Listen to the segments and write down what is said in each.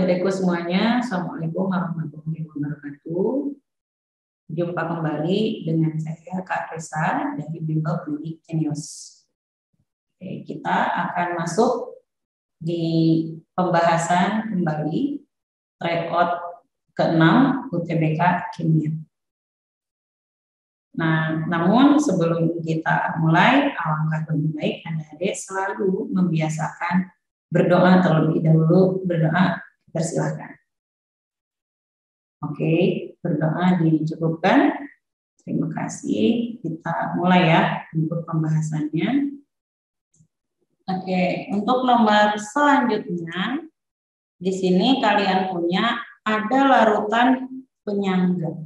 adik-adikku semuanya, Assalamualaikum warahmatullahi wabarakatuh. Jumpa kembali dengan saya Kak Resa dari Bimbel Klinik Genius. Oke, kita akan masuk di pembahasan kembali tryout ke-6 UTBK Kimia. Nah, namun sebelum kita mulai, alangkah lebih baik adik-adik selalu membiasakan berdoa terlebih dahulu. Berdoa, persilahkan. Oke, berdoa dicukupkan. Terima kasih. Kita mulai ya untuk pembahasannya. Oke, untuk nomor selanjutnya, di sini kalian punya ada larutan penyangga.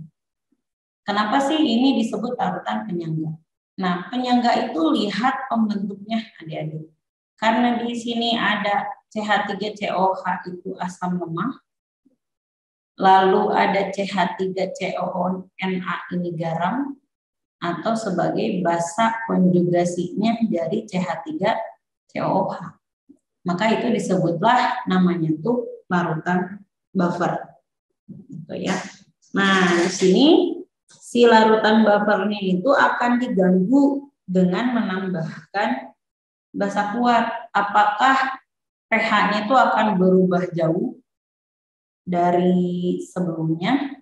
Kenapa sih ini disebut larutan penyangga? Nah, penyangga itu lihat pembentuknya adik-adik. Karena di sini ada CH3COH itu asam lemah, lalu ada CH3COONA ini garam, atau sebagai basa konjugasinya dari CH3COOH. Maka itu disebutlah namanya tuh larutan buffer. Gitu ya. Nah, di sini si larutan buffernya itu akan diganggu dengan menambahkan basa kuat. Apakah pH-nya itu akan berubah jauh dari sebelumnya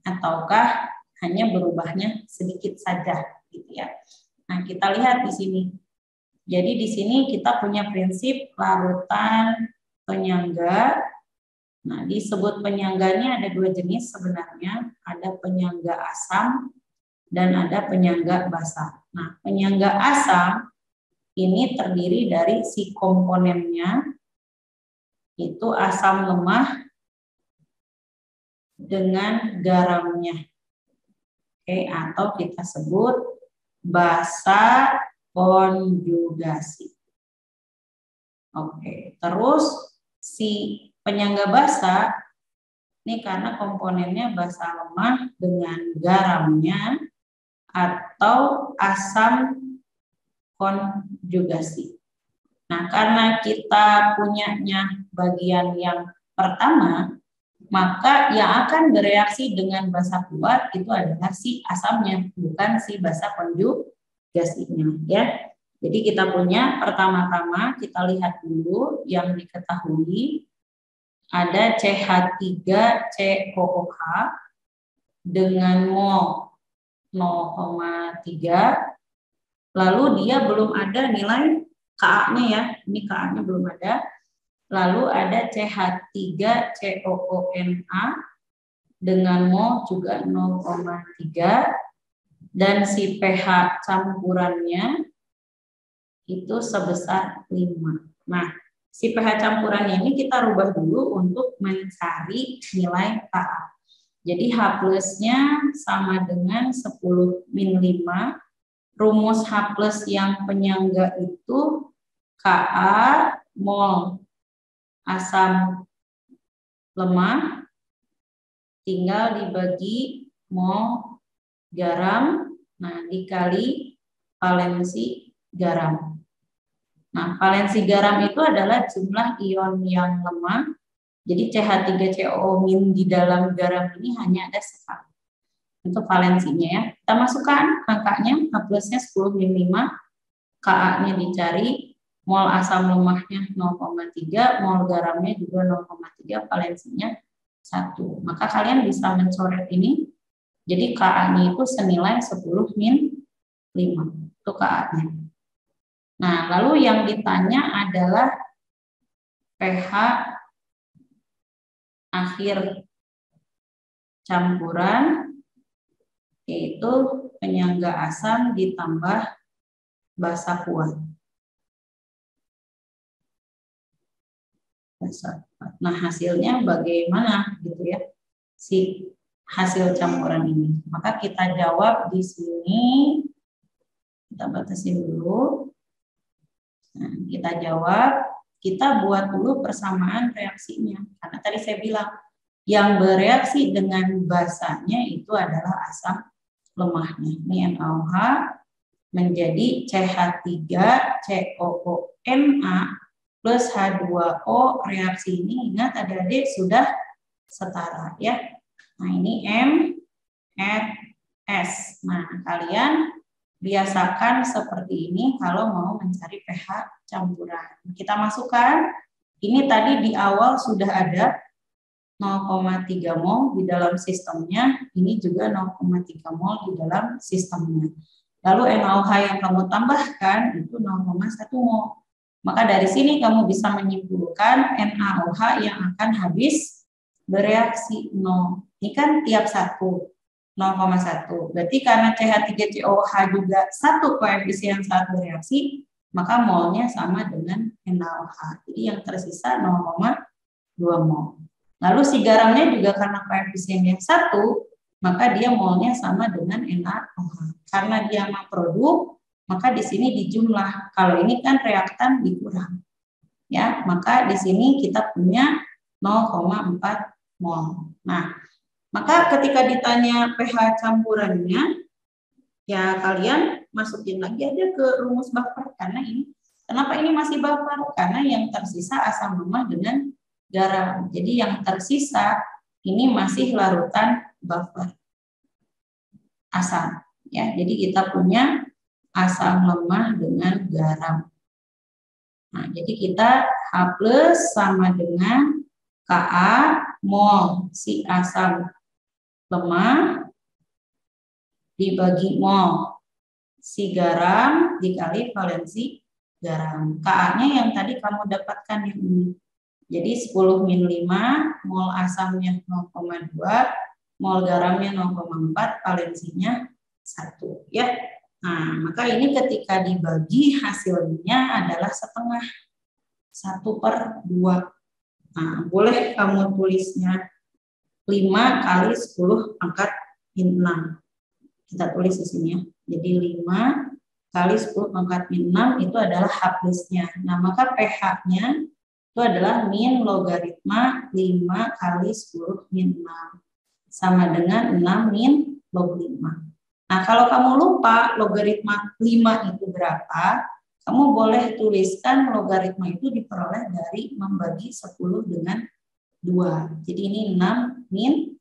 ataukah hanya berubahnya sedikit saja gitu ya. Nah, kita lihat di sini. Jadi di sini kita punya prinsip larutan penyangga. Nah, disebut penyangganya ada dua jenis sebenarnya, ada penyangga asam dan ada penyangga basa. Nah, penyangga asam ini terdiri dari si komponennya itu asam lemah dengan garamnya. Oke, atau kita sebut basa konjugasi. Oke, terus si penyangga basa ini karena komponennya basa lemah dengan garamnya atau asam konjugasi. Nah, karena kita punyanya bagian yang pertama, maka yang akan bereaksi dengan basa kuat itu adalah si asamnya, bukan si basa konjugasinya, ya. Jadi kita punya pertama-tama kita lihat dulu yang diketahui ada CH3COOH dengan mol 0,3. Lalu dia belum ada nilai Ka-nya ya. Ini Ka-nya belum ada. Lalu ada CH3COONA dengan mol juga 0,3 dan si pH campurannya itu sebesar 5. Nah, si pH campurannya ini kita rubah dulu untuk mencari nilai Ka. Jadi H plusnya sama dengan 10-5. Rumus H plus yang penyangga itu Ka mol asam lemah tinggal dibagi mol garam, nah dikali valensi garam. Nah, valensi garam itu adalah jumlah ion yang lemah. Jadi CH3COO- di dalam garam ini hanya ada sekali. Untuk valensinya ya. Kita masukkan angkanya, H plusnya 10-5, Ka-nya dicari, mol asam lemahnya 0,3, mol garamnya juga 0,3, valensinya 1. Maka kalian bisa mencoret ini. Jadi Ka-nya itu senilai 10-5. Itu Ka-nya. Nah, lalu yang ditanya adalah pH akhir campuran, yaitu penyangga asam ditambah basa kuat. Nah, hasilnya bagaimana gitu ya si hasil campuran ini. Maka kita jawab di sini. Kita batasin dulu. Nah, kita jawab, kita buat dulu persamaan reaksinya. Karena tadi saya bilang yang bereaksi dengan basanya itu adalah asam lemahnya. Ini NaOH menjadi CH3COONA plus H2O, reaksi ini ingat adik-adik sudah setara ya. Nah ini M, N, S. Nah kalian biasakan seperti ini kalau mau mencari pH campuran. Kita masukkan, ini tadi di awal sudah ada 0,3 mol di dalam sistemnya, ini juga 0,3 mol di dalam sistemnya. Lalu NaOH yang kamu tambahkan itu 0,1 mol. Maka dari sini kamu bisa menyimpulkan NaOH yang akan habis bereaksi 0. Ini kan tiap 1, 0,1. Berarti karena CH3COH juga satu koefisien saat bereaksi, maka molnya sama dengan NaOH. Jadi yang tersisa 0,2 mol. Lalu si garamnya juga karena koefisiennya 1, maka dia molnya sama dengan NaOH. Karena dia memproduk, maka di sini dijumlah. Kalau ini kan reaktan dikurang. Ya, maka di sini kita punya 0,4 mol. Nah, maka ketika ditanya pH campurannya, ya kalian masukin lagi aja ke rumus buffer. Karena ini, kenapa ini masih buffer? Karena yang tersisa asam lemah dengan garam. Jadi yang tersisa ini masih larutan buffer asam. Ya, jadi kita punya asam lemah dengan garam. Nah, jadi kita H+ sama dengan Ka mol si asam lemah dibagi mol si garam dikali valensi garam. Ka-nya yang tadi kamu dapatkan yang ini. Jadi 10-5, mol asamnya 0,2, mol garamnya 0,4, valensinya 1 ya. Nah, maka ini ketika dibagi hasilnya adalah setengah, 1/2. Nah, boleh kamu tulisnya 5 kali 10 pangkat 6. Kita tulis di sini ya. Jadi 5 kali 10 pangkat 6 itu adalah H+-nya. Nah, maka pH-nya itu adalah min logaritma 5 kali 10 min 6. Sama dengan 6 min log 5. Nah, kalau kamu lupa logaritma 5 itu berapa, kamu boleh tuliskan logaritma itu diperoleh dari membagi 10 dengan 2. Jadi ini 6 min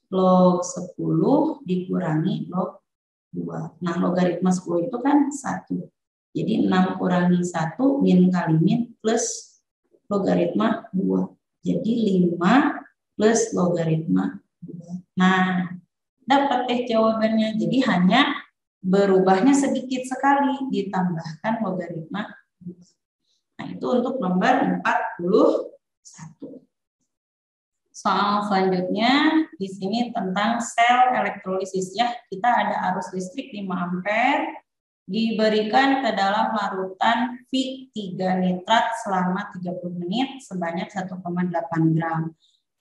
log 10 dikurangi log 2. Nah, logaritma 10 itu kan 1. Jadi 6 kurangi 1 min kali min plus logaritma 2. Jadi 5 plus logaritma 2. Nah, dapat jawabannya. Jadi hanya berubahnya sedikit sekali, ditambahkan logaritma 2. Nah, itu untuk nomor 41. Soal selanjutnya di sini tentang sel elektrolisis ya. Kita ada arus listrik 5 ampere diberikan ke dalam larutan V3 nitrat selama 30 menit sebanyak 1,8 gram.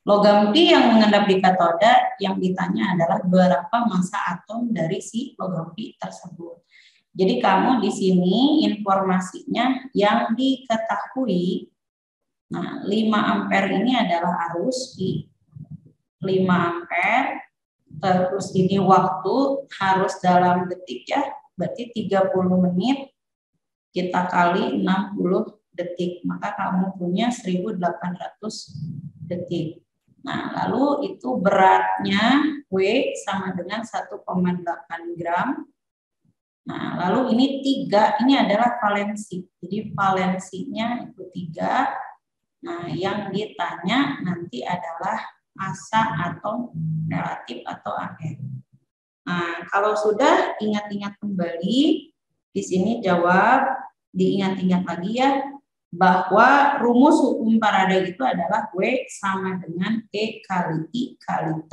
Logam P yang mengendap di katoda yang ditanya adalah berapa massa atom dari si logam P tersebut. Jadi kamu di sini informasinya yang diketahui. Nah, 5 ampere ini adalah arus P. 5 ampere, terus ini waktu harus dalam detik ya. Berarti 30 menit kita kali 60 detik. Maka kamu punya 1800 detik. Nah, lalu itu beratnya W sama dengan 1,8 gram. Nah, lalu ini 3, ini adalah valensi. Jadi valensinya itu 3. Nah, yang ditanya nanti adalah massa atom relatif atau AR. Nah, kalau sudah ingat-ingat kembali, di sini jawab, diingat-ingat lagi ya, bahwa rumus hukum Faraday itu adalah W sama dengan E kali I kali T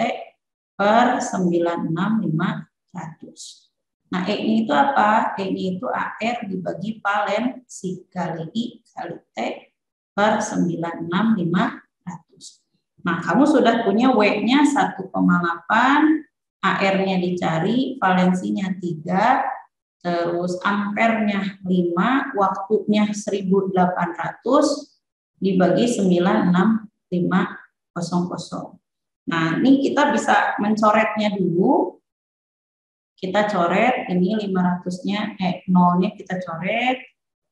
per 96500. Nah, E-nya itu apa? E-nya itu AR dibagi valensi kali I kali T per 96500. Nah, kamu sudah punya W-nya 1,8, AR-nya dicari, valensinya 3, terus ampernya 5, waktunya 1800 dibagi 96500. Nah, ini kita bisa mencoretnya dulu. Kita coret, ini 500-nya, 0-nya kita coret.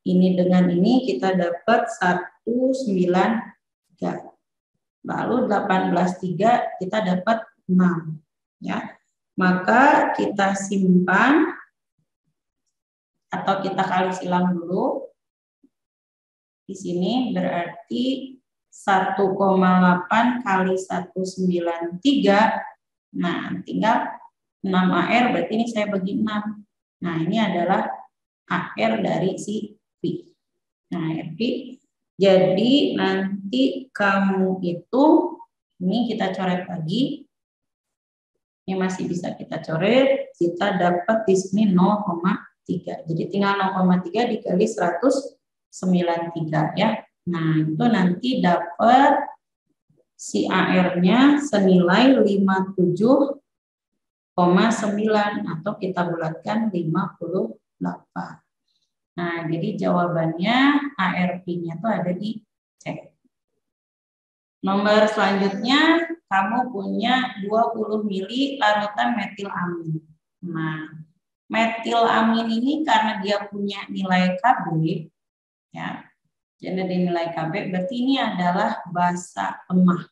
Ini dengan ini kita dapat 193. Lalu 18,3 kita dapat 6. Ya. Maka kita simpan atau kita kali silang dulu. Di sini berarti 1,8 kali 193. Nah, tinggal 6 AR, berarti ini saya bagi 6. Nah, ini adalah AR dari si P. Nah, RP. Jadi nanti kamu itu, ini kita coret lagi. Ini masih bisa kita coret. Kita dapat di sini 0,3. Jadi tinggal 0,3 dikali 193 ya. Nah, itu nanti dapat si AR-nya senilai 57,9 atau kita bulatkan 58. Nah, jadi jawabannya ARP-nya itu ada di C. Nomor selanjutnya, kamu punya 20 mili larutan metilamin. Nah, metilamin ini karena dia punya nilai Kb, ya, jadi nilai Kb, berarti ini adalah basa lemah.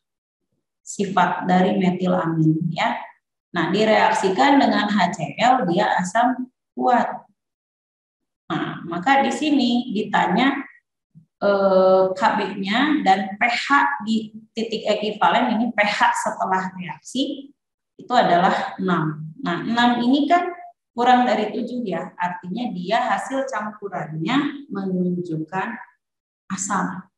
Sifat dari metilamin, ya. Nah, direaksikan dengan HCl, dia asam kuat. Nah, maka di sini ditanya Kb-nya dan pH di titik ekivalen ini, pH setelah reaksi itu adalah 6. Nah, 6 ini kan kurang dari 7 ya, artinya dia hasil campurannya menunjukkan asam.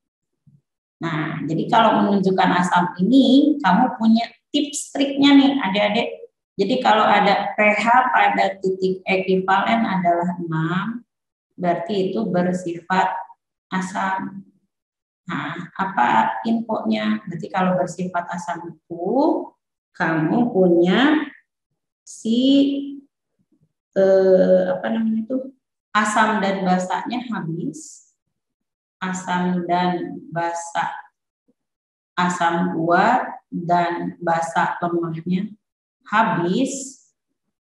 Nah, jadi kalau menunjukkan asam ini, kamu punya tips triknya nih adik-adik. Jadi kalau ada pH pada titik ekivalen adalah 6, berarti itu bersifat asam. Nah, apa infonya? Berarti kalau bersifat asam itu, kamu punya si asam dan basanya habis, asam dan basa, asam kuat dan basa lemahnya habis.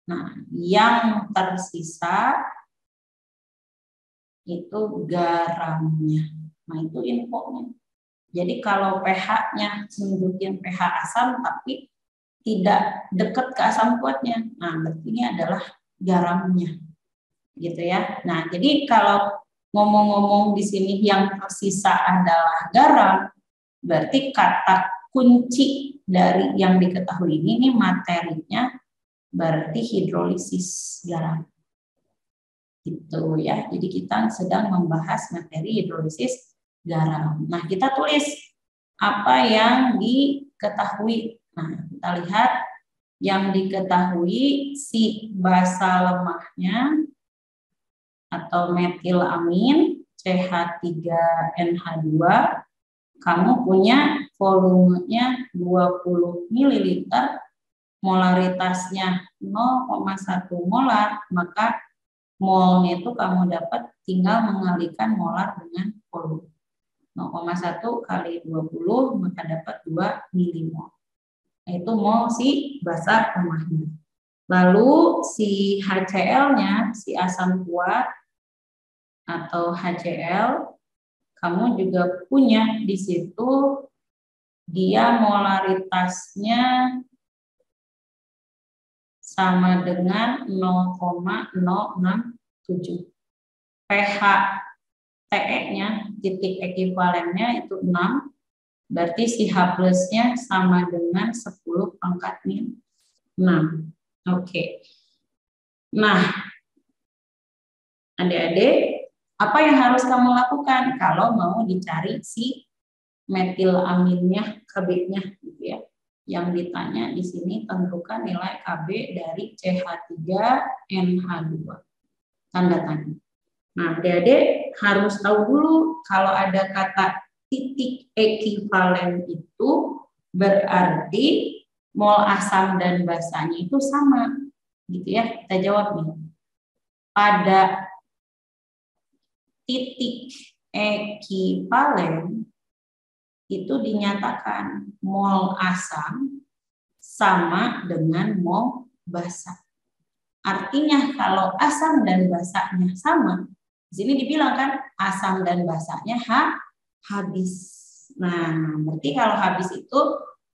Nah, yang tersisa itu garamnya. Nah, itu infonya. Jadi kalau pH-nya menunjukkan pH asam tapi tidak dekat ke asam kuatnya, nah berarti ini adalah garamnya, gitu ya. Nah, jadi kalau ngomong-ngomong di sini yang tersisa adalah garam, berarti kata kunci dari yang diketahui ini materinya berarti hidrolisis garam. Gitu ya. Jadi kita sedang membahas materi hidrolisis garam. Nah, kita tulis apa yang diketahui. Nah, kita lihat yang diketahui si basa lemahnya atau metilamin CH3NH2, kamu punya volumenya 20 ml, molaritasnya 0,1 molar, maka molnya itu kamu dapat tinggal mengalikan molar dengan volume. 0,1 kali 20 maka dapat 2 milimol. Itu mol si basa lemahnya. Lalu si HCl-nya, si asam kuat atau HCl, kamu juga punya di situ dia molaritasnya sama dengan 0,067. pH TE-nya, titik ekivalennya itu 6, berarti si H plusnya sama dengan 10 pangkat min 6. Oke. Nah, adik-adik, apa yang harus kamu lakukan kalau mau dicari si metilaminnya, Kb-nya, gitu ya. Yang ditanya di sini tentukan nilai Kb dari CH3NH2. Tanda tanya. Nah, adik-adik harus tahu dulu kalau ada kata titik ekivalen itu berarti mol asam dan basanya itu sama. Gitu ya, kita jawab nih. Pada titik ekivalen itu dinyatakan mol asam sama dengan mol basa. Artinya kalau asam dan basanya sama, Di sini dibilang kan asam dan basanya habis. Nah, berarti kalau habis itu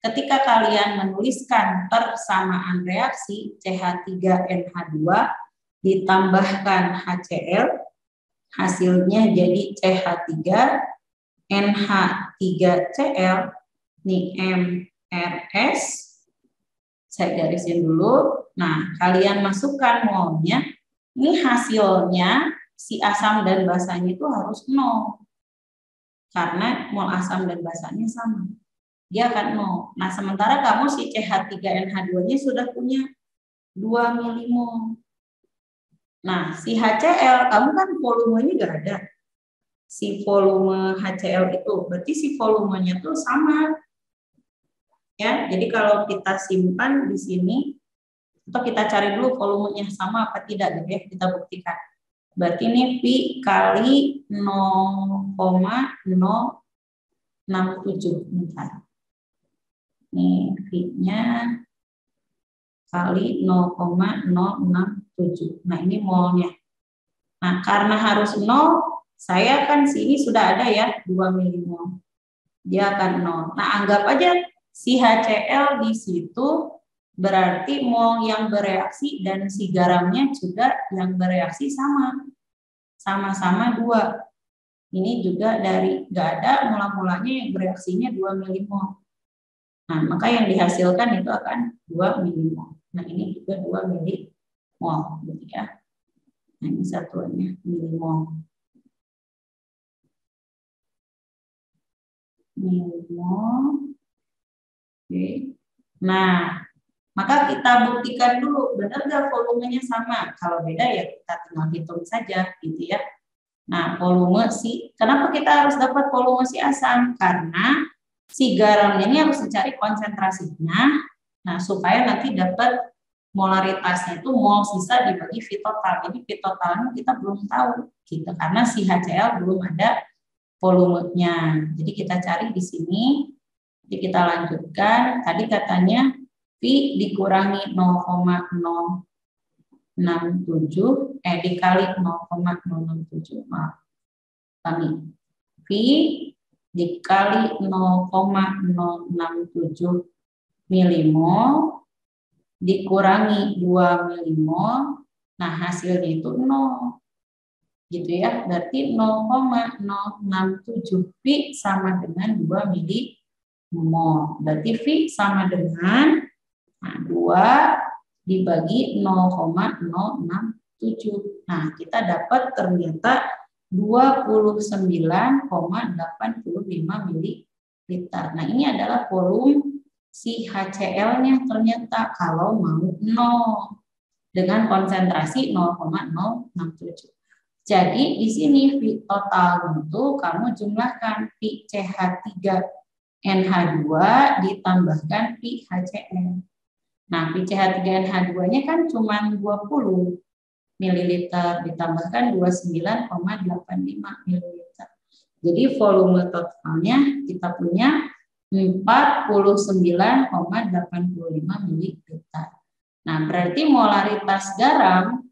ketika kalian menuliskan persamaan reaksi CH3NH2 ditambahkan HCl, hasilnya jadi CH3NH3Cl, nih MRS, saya garisin dulu. Nah, kalian masukkan molnya, ini hasilnya si asam dan basanya itu harus 0. Karena mol asam dan basanya sama. Dia akan 0. Nah, sementara kamu si CH3NH2-nya sudah punya 2 milimol. Nah, si HCl, kamu kan volumenya gak ada. Si volume HCl itu, berarti si volumenya tuh sama. Ya, jadi kalau kita simpan di sini, atau kita cari dulu volumenya sama apa tidak, gitu ya, kita buktikan. Berarti ini Pi kali 0,067. Bentar. Ini Pi-nya kali 0,067. Nah, ini molnya. Nah, karena harus 0, saya kan sini sudah ada ya 2 milimol. Dia akan 0. Nah, anggap aja si HCl di situ berarti mol yang bereaksi dan si garamnya juga yang bereaksi sama. Sama-sama 2. Ini juga dari nggak ada mula-mulanya yang bereaksinya 2 milimol. Nah, maka yang dihasilkan itu akan 2 milimol. Nah, ini juga 2 milimol, gitu ya. Nah, ini satuannya milimol. Milimol. Oke. Nah, maka kita buktikan dulu, benar nggak volumenya sama? Kalau beda ya kita tinggal hitung saja, gitu ya. Nah, volume kenapa kita harus dapat volume si asam? Karena si garamnya ini harus dicari konsentrasinya, nah supaya nanti dapat molaritasnya itu mol sisa dibagi V total. Jadi V totalnya kita belum tahu, gitu, karena si HCl belum ada volumenya. Jadi kita cari di sini. Jadi kita lanjutkan. Tadi katanya V dikurangi 0,067 dikali 0,067, maaf kami. V dikali 0,067 milimol dikurangi 2 milimol. Nah, hasilnya itu 0. Gitu ya. Berarti 0,067 V sama dengan 2 milimol. Berarti V sama dengan 2 dibagi 0,067. Nah, kita dapat ternyata 29,85 mililiter. Nah, ini adalah volume si HCl-nya ternyata kalau mau 0 dengan konsentrasi 0,067. Jadi di sini V total itu kamu jumlahkan Pi CH3NH2 ditambahkan Pi HCl. Nah, Pi CH3NH2-nya kan cuma 20 mililiter ditambahkan 29,85 mililiter. Jadi volume totalnya kita punya 49,85 mililiter. Nah, berarti molaritas garam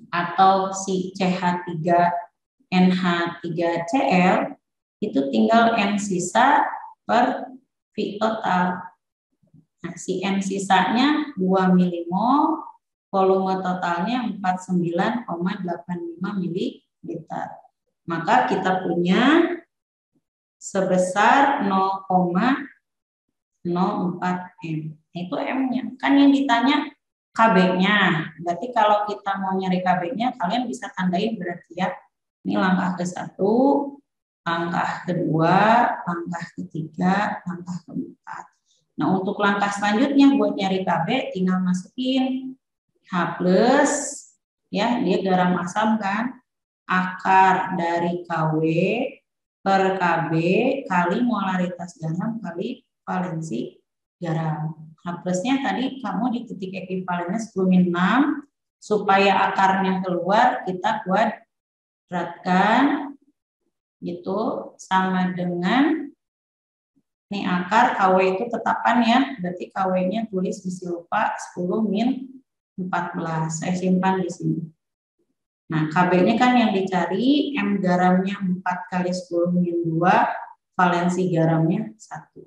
atau si CH3NH3Cl itu tinggal N sisa per V total. Nah, si N sisanya 2 milimol, volume totalnya 49,85 mililiter. Maka kita punya sebesar 0,04 M. Itu M-nya. Kan yang ditanya KB-nya. Berarti kalau kita mau nyari KB-nya, kalian bisa tandain berarti ya. Ini langkah ke-1, langkah kedua, langkah ketiga, langkah keempat. Nah, untuk langkah selanjutnya buat nyari KB, tinggal masukin H+, ya, dia garam asam kan, akar dari KW per KB kali molaritas garam kali valensi garam. H+-nya tadi kamu di titik ekuivalennya 10-6, supaya akarnya keluar kita kuadratkan gitu sama dengan ini akar KW itu tetapan ya, berarti KW-nya tulis di lupa 10-14. Saya simpan di sini. Nah, KB-nya kan yang dicari, M garamnya 4 kali 10 min 2, valensi garamnya 1.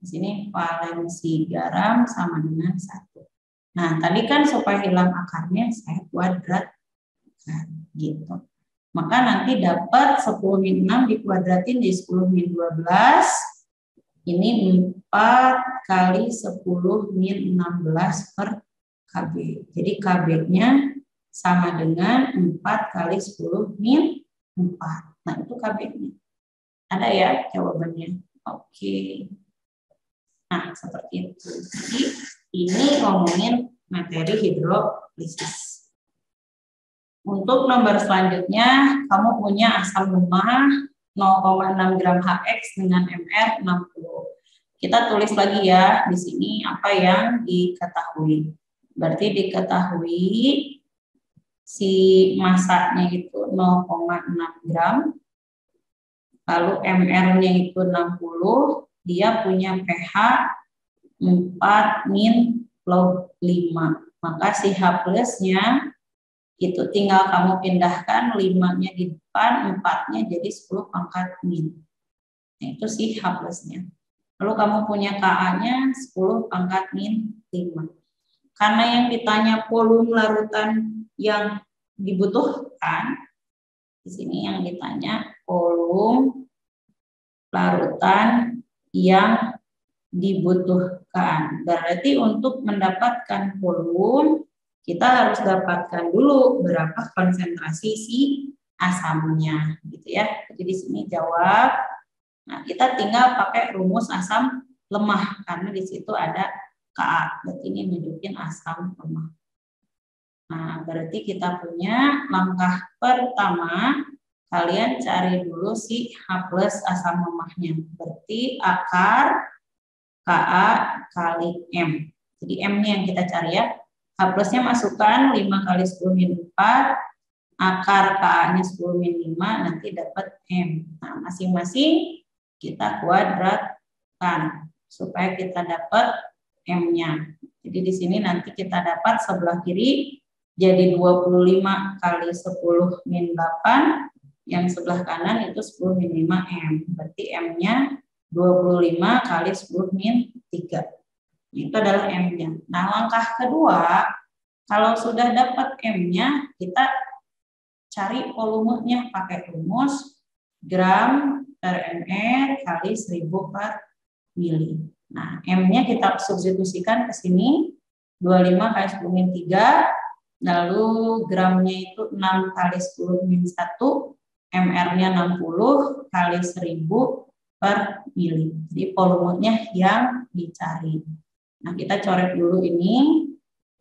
Di sini valensi garam sama dengan 1. Nah, tadi kan supaya hilang akarnya saya kuadratkan gitu. Maka nanti dapat 10 min 6 dikuadratin di 10 min 12. Ini 4 kali 10 min 16 per KB. Jadi KB-nya sama dengan 4 kali 10 min 4. Nah, itu KB-nya. Ada ya jawabannya? Oke. Nah, seperti itu. Jadi, ini ngomongin materi hidrolisis. Untuk nomor selanjutnya, kamu punya asam lemah 0,6 gram HX dengan MR 60. Kita tulis lagi ya di sini apa yang diketahui. Berarti diketahui si masanya itu 0,6 gram, lalu MR-nya itu 60, dia punya pH 4 min log 5. Maka si H plusnya itu tinggal kamu pindahkan 5-nya di depan, 4-nya jadi 10 pangkat min. Nah, itu si H plusnya. Lalu kamu punya Ka-nya 10 pangkat min 5. Karena yang ditanya volume larutan yang dibutuhkan, di sini yang ditanya volume larutan yang dibutuhkan. Berarti untuk mendapatkan volume, kita harus dapatkan dulu berapa konsentrasi si asamnya, gitu ya. Jadi di sini jawab. Nah, kita tinggal pakai rumus asam lemah karena di situ ada Ka. Berarti ini nunjukin asam lemah. Nah, berarti kita punya langkah pertama, kalian cari dulu si H plus asam lemahnya. Berarti akar Ka kali M. Jadi M-nya yang kita cari ya. H plusnya masukkan 5 kali 10 min 4, akar Ka-nya 10 min 5, nanti dapat M. Nah, masing-masing kita kuadratkan supaya kita dapat M-nya. Jadi di sini nanti kita dapat sebelah kiri jadi 25 kali 10 min 8, yang sebelah kanan itu 10 min 5 M. Berarti M-nya 25 kali 10 min 3. Itu adalah M-nya. Nah, langkah kedua, kalau sudah dapat M-nya, kita cari volumenya pakai rumus gram per mr kali 1000 per mili. Nah, M-nya kita substitusikan ke sini, 25 kali 10 min 3, lalu gramnya itu 6 kali 10 min 1, mr-nya 60 kali 1000 per mili. Jadi volumenya yang dicari. Nah, kita coret dulu ini,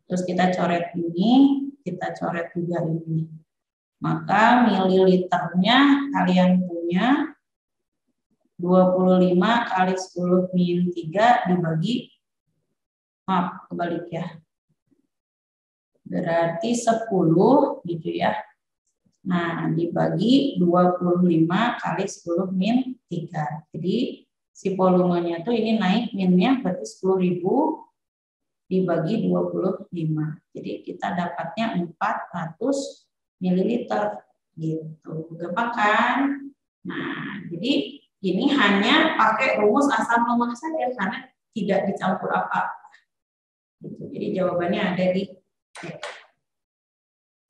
terus kita coret ini, kita coret juga ini. Maka mililiternya kalian punya 25 kali 10 min 3 dibagi, maaf kebalik ya, berarti 10 gitu ya. Nah, dibagi 25 kali 10 min 3. Jadi si volumenya tuh ini naik, minnya berarti 10.000 dibagi 25. Jadi kita dapatnya 400 ml gitu. Gampang kan? Nah, jadi ini hanya pakai rumus asam lemah saja karena tidak dicampur apa-apa. Gitu. Jadi jawabannya ada di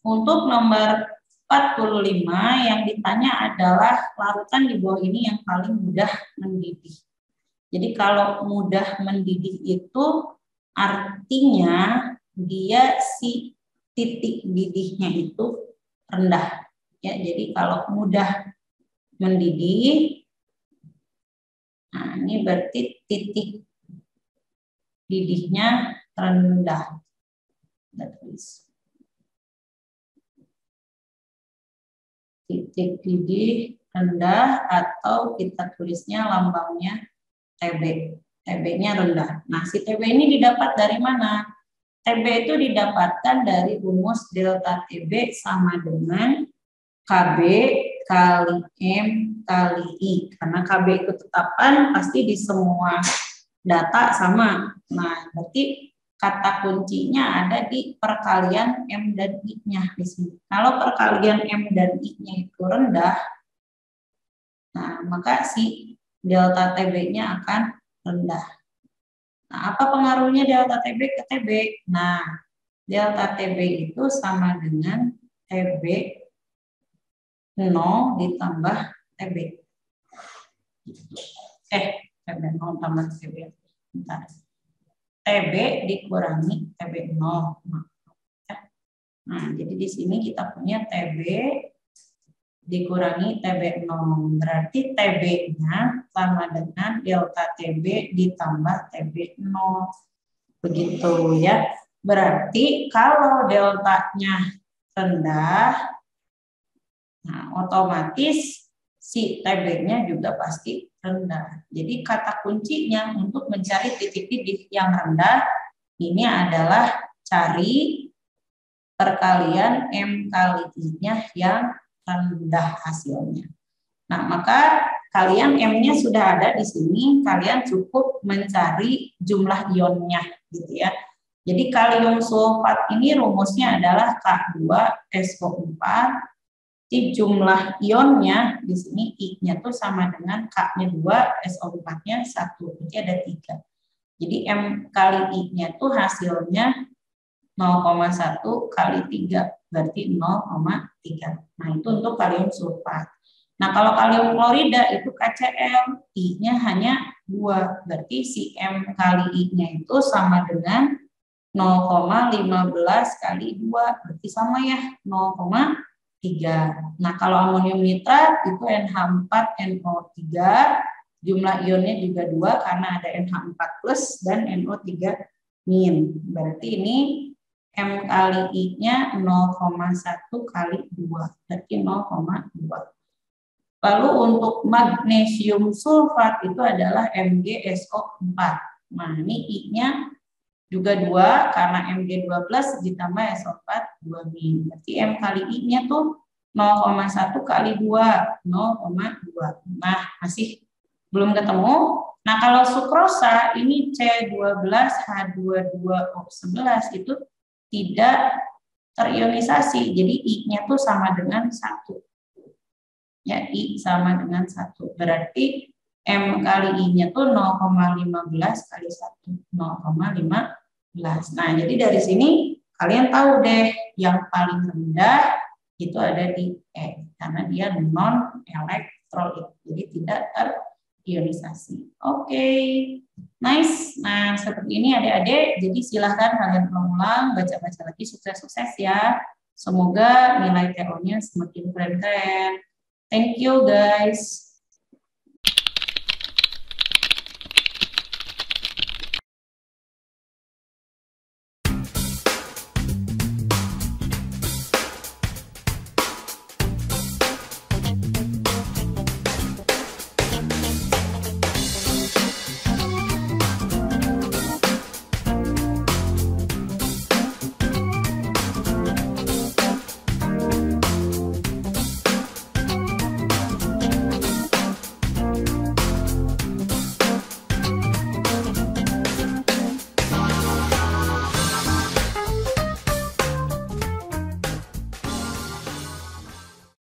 Untuk nomor 45 yang ditanya adalah larutan di bawah ini yang paling mudah mendidih. Jadi kalau mudah mendidih itu artinya dia si titik didihnya itu rendah. Ya, jadi kalau mudah mendidih, nah ini berarti titik didihnya rendah. Titik didih rendah atau kita tulisnya lambangnya TB. TB-nya rendah. Nah, si TB ini didapat dari mana? TB itu didapatkan dari rumus delta TB sama dengan KB kali M kali I. Karena KB itu tetapan pasti di semua data sama. Nah, berarti kata kuncinya ada di perkalian M dan I-nya di sini. Kalau perkalian M dan I-nya itu rendah, nah maka si delta TB-nya akan rendah. Nah, apa pengaruhnya delta TB ke TB? Nah, delta TB itu sama dengan TB 0 ditambah TB. TB 0 tambah TB. Bentar. TB dikurangi TB 0. Nah, jadi di sini kita punya TB dikurangi TB 0. Berarti TB-nya sama dengan delta TB ditambah TB 0. Begitu ya. Berarti kalau deltanya rendah, nah otomatis si TB-nya juga pasti rendah. Jadi kata kuncinya untuk mencari titik-titik yang rendah ini adalah cari perkalian M kali I-nya yang rendah hasilnya. Nah, maka kalian M-nya sudah ada di sini, kalian cukup mencari jumlah ionnya gitu ya. Jadi kalium sulfat ini rumusnya adalah K2SO4. Jadi jumlah ionnya di sini I-nya tuh sama dengan K-nya 2, SO4-nya 1. Jadi ada 3. Jadi M kali I-nya tuh hasilnya 0,1 kali 3, berarti 0,3. Nah, itu untuk kalium sulfat. Nah, kalau kalium klorida itu KCl, I-nya hanya 2, berarti si M kali I-nya itu sama dengan 0,15 kali 2, berarti sama ya 0,3. Nah, kalau amonium nitrat itu NH4NO3, jumlah ionnya juga 2 karena ada NH4+ dan NO3-. Berarti ini M kali I-nya 0,1 kali 2, berarti 0,2. Lalu untuk magnesium sulfat itu adalah MgSO4. Nah, ini I-nya juga 2 karena Mg2+ ditambah SO4 2-. Berarti M kali I-nya tuh 0,1 kali 2, 0,2. Nah, masih belum ketemu. Nah, kalau sukrosa ini C12H22O11 itu tidak terionisasi. Jadi I-nya tuh sama dengan 1. Ya, I sama dengan 1. Berarti M kali I-nya tuh 0,15 kali 1. 0,15. Nah, jadi dari sini kalian tahu deh yang paling rendah itu ada di E. Karena dia non-elektrolit. Jadi tidak terionisasi. Oke. Nice. Nah, seperti ini adik-adik. Jadi silahkan kalian ulang-ulang, baca-baca lagi, sukses-sukses ya. Semoga nilai TO-nya semakin keren-keren. Thank you guys.